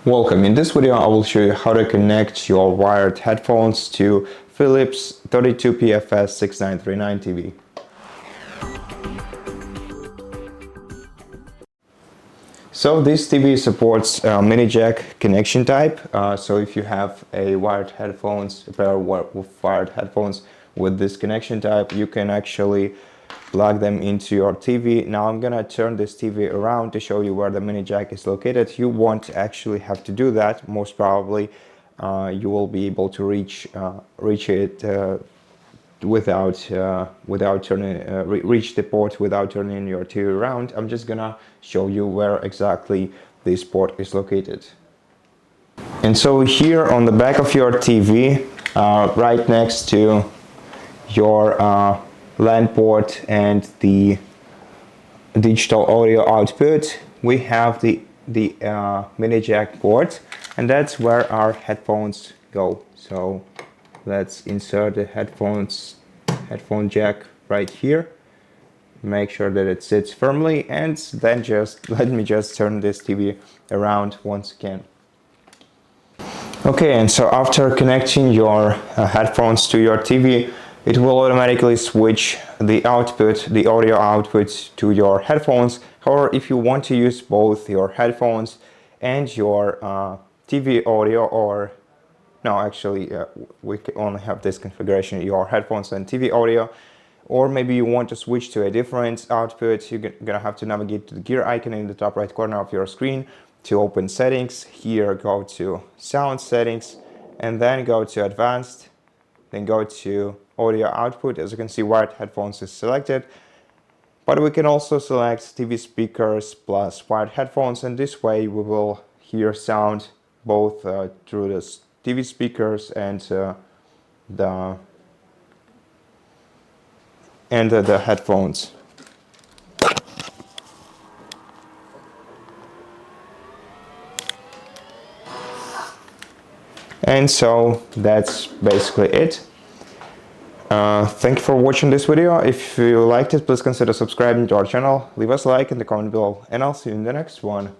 Welcome. In this video I will show you how to connect your wired headphones to Philips 32PFS6939 TV. So this TV supports mini jack connection type. So if you have a wired headphones, a pair of wired headphones with this connection type, you can actually plug them into your TV. Now I'm gonna turn this TV around to show you where the mini jack is located. You won't actually have to do that. Most probably you will be able to reach it without reach the port without turning your TV around. I'm just gonna show you where exactly this port is located. And so here on the back of your TV, right next to your LAN port and the digital audio output, we have the mini jack port, and that's where our headphones go. So let's insert the headphone jack right here. Make sure that it sits firmly, and then let me turn this TV around once again. Okay, and so after connecting your headphones to your TV, it will automatically switch the audio output to your headphones. However, if you want to use both your headphones and your TV audio, or no, actually we can only have this configuration, your headphones and TV audio, or maybe you want to switch to a different output, you're gonna have to navigate to the gear icon in the top right corner of your screen to open settings. Here go to sound settings, and then go to advanced, then go to audio output. As you can see, wired headphones is selected, but we can also select TV speakers plus wired headphones, and this way we will hear sound both through the TV speakers and the headphones. And so that's basically it. Thank you for watching this video. If you liked it, please consider subscribing to our channel, leave us a like in the comment below, and I'll see you in the next one.